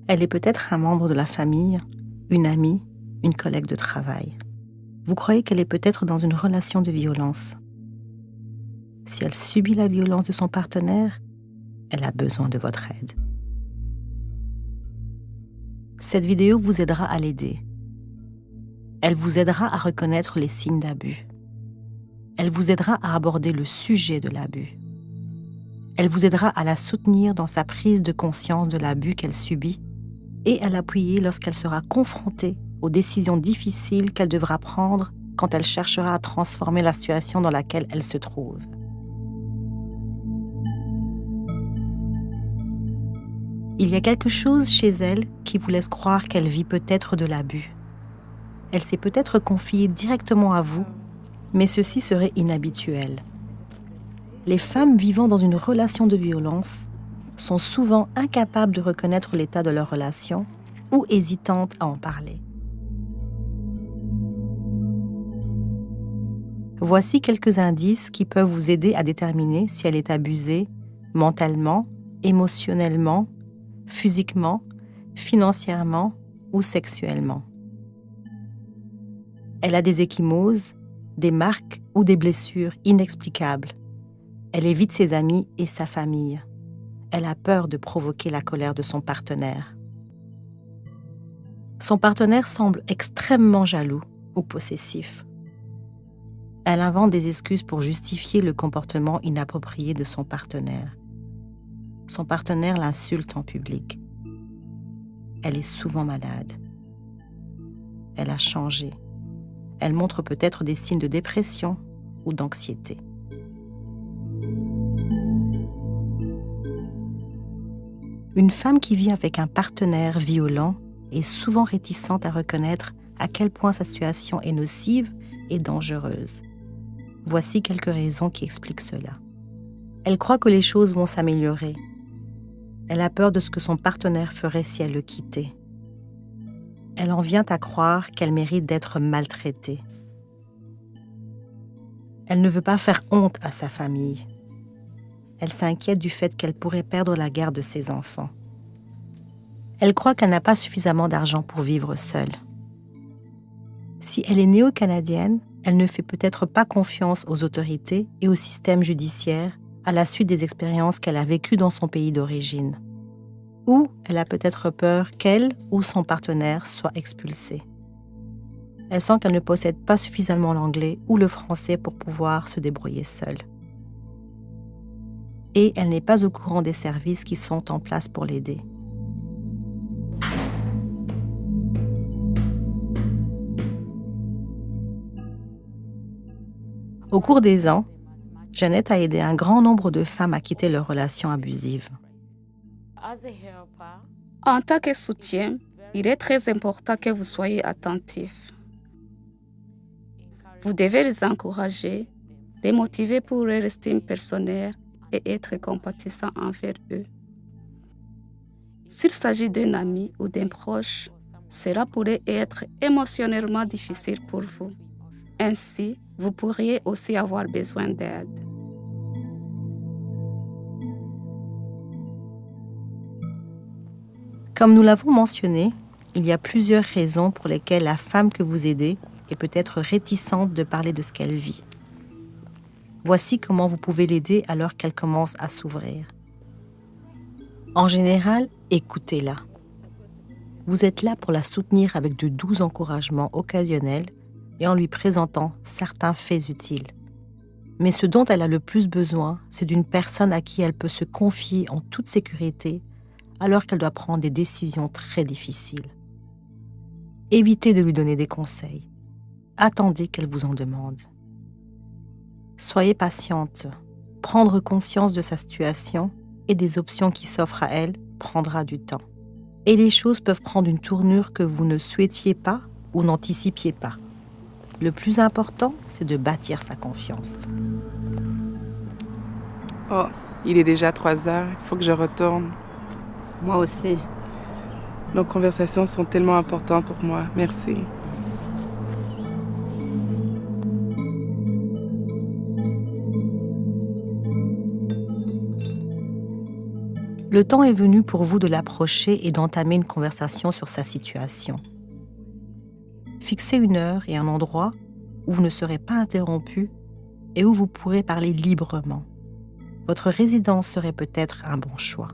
Elle est peut-être un membre de la famille, une amie, une collègue de travail. Vous croyez qu'elle est peut-être dans une relation de violence. Si elle subit la violence de son partenaire, elle a besoin de votre aide. Cette vidéo vous aidera à l'aider. Elle vous aidera à reconnaître les signes d'abus. Elle vous aidera à aborder le sujet de l'abus. Elle vous aidera à la soutenir dans sa prise de conscience de l'abus qu'elle subit et à l'appuyer lorsqu'elle sera confrontée aux décisions difficiles qu'elle devra prendre quand elle cherchera à transformer la situation dans laquelle elle se trouve. Il y a quelque chose chez elle qui vous laisse croire qu'elle vit peut-être de l'abus. Elle s'est peut-être confiée directement à vous, mais ceci serait inhabituel. Les femmes vivant dans une relation de violence sont souvent incapables de reconnaître l'état de leur relation ou hésitantes à en parler. Voici quelques indices qui peuvent vous aider à déterminer si elle est abusée mentalement, émotionnellement, physiquement, financièrement ou sexuellement. Elle a des ecchymoses, des marques ou des blessures inexplicables. Elle évite ses amis et sa famille. Elle a peur de provoquer la colère de son partenaire. Son partenaire semble extrêmement jaloux ou possessif. Elle invente des excuses pour justifier le comportement inapproprié de son partenaire. Son partenaire l'insulte en public. Elle est souvent malade. Elle a changé. Elle montre peut-être des signes de dépression ou d'anxiété. Une femme qui vit avec un partenaire violent est souvent réticente à reconnaître à quel point sa situation est nocive et dangereuse. Voici quelques raisons qui expliquent cela. Elle croit que les choses vont s'améliorer. Elle a peur de ce que son partenaire ferait si elle le quittait. Elle en vient à croire qu'elle mérite d'être maltraitée. Elle ne veut pas faire honte à sa famille. Elle s'inquiète du fait qu'elle pourrait perdre la garde de ses enfants. Elle croit qu'elle n'a pas suffisamment d'argent pour vivre seule. Si elle est néo-canadienne, elle ne fait peut-être pas confiance aux autorités et au système judiciaire à la suite des expériences qu'elle a vécues dans son pays d'origine. Ou elle a peut-être peur qu'elle ou son partenaire soit expulsé. Elle sent qu'elle ne possède pas suffisamment l'anglais ou le français pour pouvoir se débrouiller seule. Et elle n'est pas au courant des services qui sont en place pour l'aider. Au cours des ans, Jeannette a aidé un grand nombre de femmes à quitter leurs relations abusives. En tant que soutien, il est très important que vous soyez attentifs. Vous devez les encourager, les motiver pour leur estime personnelle et être compatissant envers eux. S'il s'agit d'un ami ou d'un proche, cela pourrait être émotionnellement difficile pour vous. Ainsi, vous pourriez aussi avoir besoin d'aide. Comme nous l'avons mentionné, il y a plusieurs raisons pour lesquelles la femme que vous aidez est peut-être réticente de parler de ce qu'elle vit. Voici comment vous pouvez l'aider alors qu'elle commence à s'ouvrir. En général, écoutez-la. Vous êtes là pour la soutenir avec de doux encouragements occasionnels et en lui présentant certains faits utiles. Mais ce dont elle a le plus besoin, c'est d'une personne à qui elle peut se confier en toute sécurité alors qu'elle doit prendre des décisions très difficiles. Évitez de lui donner des conseils. Attendez qu'elle vous en demande. Soyez patiente. Prendre conscience de sa situation et des options qui s'offrent à elle prendra du temps. Et les choses peuvent prendre une tournure que vous ne souhaitiez pas ou n'anticipiez pas. Le plus important, c'est de bâtir sa confiance. Oh, il est déjà 3 heures, il faut que je retourne. Moi aussi. Nos conversations sont tellement importantes pour moi. Merci. Le temps est venu pour vous de l'approcher et d'entamer une conversation sur sa situation. Fixez une heure et un endroit où vous ne serez pas interrompu et où vous pourrez parler librement. Votre résidence serait peut-être un bon choix.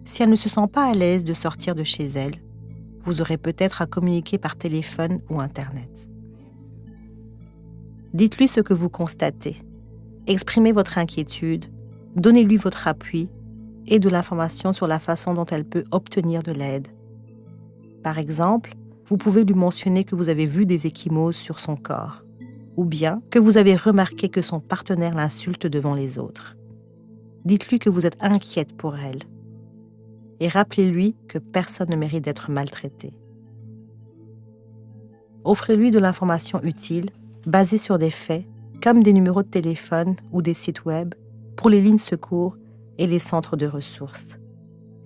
Si elle ne se sent pas à l'aise de sortir de chez elle, vous aurez peut-être à communiquer par téléphone ou Internet. Dites-lui ce que vous constatez. Exprimez votre inquiétude, donnez-lui votre appui et de l'information sur la façon dont elle peut obtenir de l'aide. Par exemple, vous pouvez lui mentionner que vous avez vu des ecchymoses sur son corps, ou bien que vous avez remarqué que son partenaire l'insulte devant les autres. Dites-lui que vous êtes inquiète pour elle. Et rappelez-lui que personne ne mérite d'être maltraité. Offrez-lui de l'information utile, basée sur des faits, comme des numéros de téléphone ou des sites web, pour les lignes secours et les centres de ressources.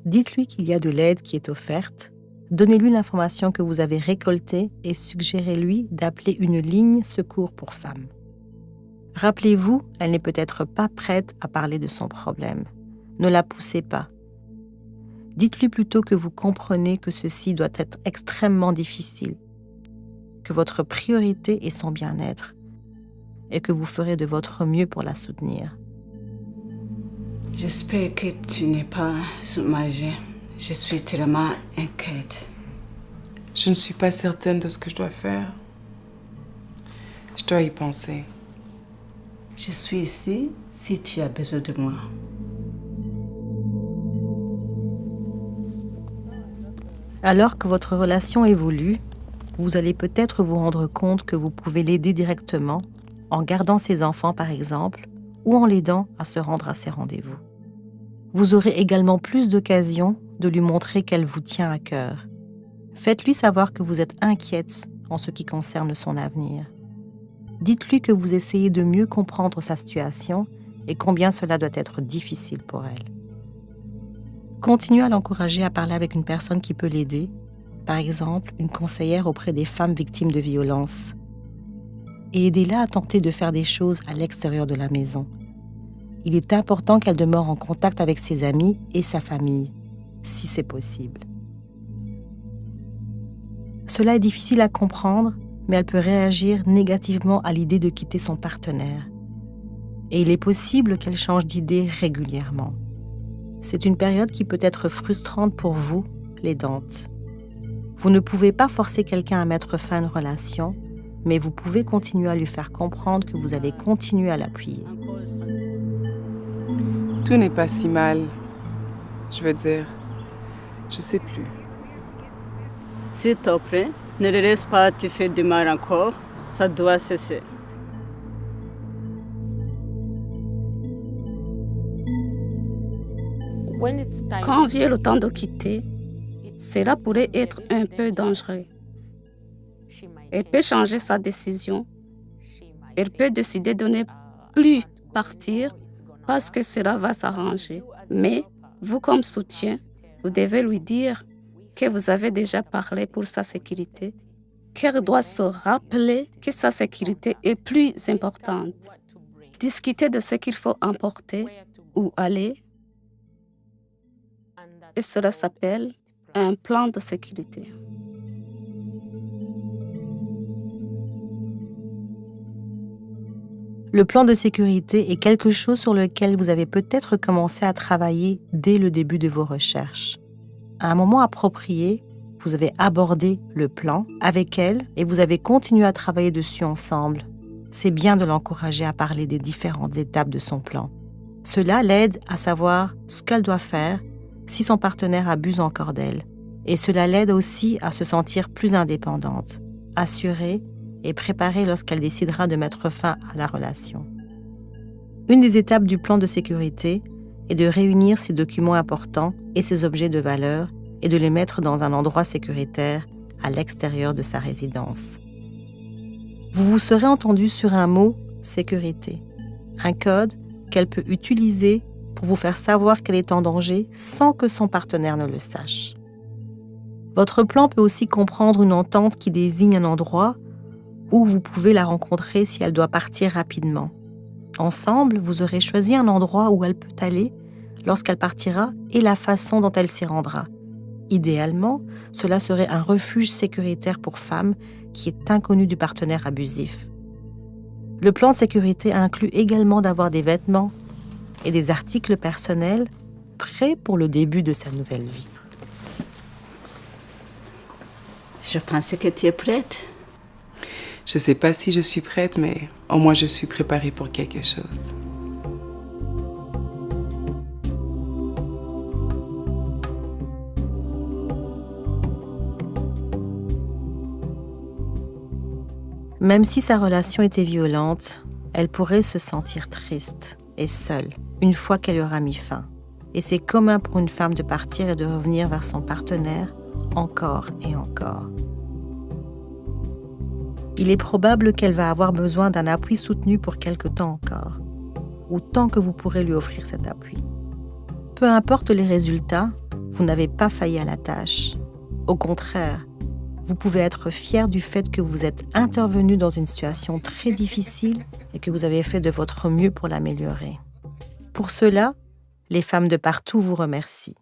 Dites-lui qu'il y a de l'aide qui est offerte, donnez-lui l'information que vous avez récoltée et suggérez-lui d'appeler une ligne secours pour femmes. Rappelez-vous, elle n'est peut-être pas prête à parler de son problème. Ne la poussez pas. Dites-lui plutôt que vous comprenez que ceci doit être extrêmement difficile, que votre priorité est son bien-être et que vous ferez de votre mieux pour la soutenir. J'espère que tu n'es pas submergée. Je suis tellement inquiète. Je ne suis pas certaine de ce que je dois faire. Je dois y penser. Je suis ici si tu as besoin de moi. Alors que votre relation évolue, vous allez peut-être vous rendre compte que vous pouvez l'aider directement en gardant ses enfants par exemple ou en l'aidant à se rendre à ses rendez-vous. Vous aurez également plus d'occasions de lui montrer qu'elle vous tient à cœur. Faites-lui savoir que vous êtes inquiète en ce qui concerne son avenir. Dites-lui que vous essayez de mieux comprendre sa situation et combien cela doit être difficile pour elle. Continuez à l'encourager à parler avec une personne qui peut l'aider, par exemple une conseillère auprès des femmes victimes de violences. Et aidez-la à tenter de faire des choses à l'extérieur de la maison. Il est important qu'elle demeure en contact avec ses amis et sa famille, si c'est possible. Cela est difficile à comprendre, mais elle peut réagir négativement à l'idée de quitter son partenaire. Et il est possible qu'elle change d'idée régulièrement. C'est une période qui peut être frustrante pour vous, l'aidante. Vous ne pouvez pas forcer quelqu'un à mettre fin à une relation, mais vous pouvez continuer à lui faire comprendre que vous allez continuer à l'appuyer. Tout n'est pas si mal. Je veux dire, je sais plus. S'il te plaît, ne le laisse pas te faire du mal encore. Ça doit cesser. Quand vient le temps de quitter, cela pourrait être un peu dangereux. Elle peut changer sa décision. Elle peut décider de ne plus partir parce que cela va s'arranger. Mais vous, comme soutien, vous devez lui dire que vous avez déjà parlé pour sa sécurité, qu'elle doit se rappeler que sa sécurité est plus importante. Discuter de ce qu'il faut emporter ou aller, et cela s'appelle un plan de sécurité. Le plan de sécurité est quelque chose sur lequel vous avez peut-être commencé à travailler dès le début de vos recherches. À un moment approprié, vous avez abordé le plan avec elle et vous avez continué à travailler dessus ensemble. C'est bien de l'encourager à parler des différentes étapes de son plan. Cela l'aide à savoir ce qu'elle doit faire si son partenaire abuse encore d'elle. Et cela l'aide aussi à se sentir plus indépendante, assurée et préparée lorsqu'elle décidera de mettre fin à la relation. Une des étapes du plan de sécurité est de réunir ses documents importants et ses objets de valeur et de les mettre dans un endroit sécuritaire à l'extérieur de sa résidence. Vous vous serez entendu sur un mot « sécurité », un code qu'elle peut utiliser pour vous faire savoir qu'elle est en danger sans que son partenaire ne le sache. Votre plan peut aussi comprendre une entente qui désigne un endroit où vous pouvez la rencontrer si elle doit partir rapidement. Ensemble, vous aurez choisi un endroit où elle peut aller lorsqu'elle partira et la façon dont elle s'y rendra. Idéalement, cela serait un refuge sécuritaire pour femmes qui est inconnu du partenaire abusif. Le plan de sécurité inclut également d'avoir des vêtements et des articles personnels prêts pour le début de sa nouvelle vie. Je pensais que tu es prête. Je sais pas si je suis prête, mais au moins je suis préparée pour quelque chose. Même si sa relation était violente, elle pourrait se sentir triste et seule une fois qu'elle aura mis fin. Et c'est commun pour une femme de partir et de revenir vers son partenaire encore et encore. Il est probable qu'elle va avoir besoin d'un appui soutenu pour quelque temps encore, ou tant que vous pourrez lui offrir cet appui. Peu importe les résultats, vous n'avez pas failli à la tâche. Au contraire, vous pouvez être fier du fait que vous êtes intervenu dans une situation très difficile et que vous avez fait de votre mieux pour l'améliorer. Pour cela, les femmes de partout vous remercient.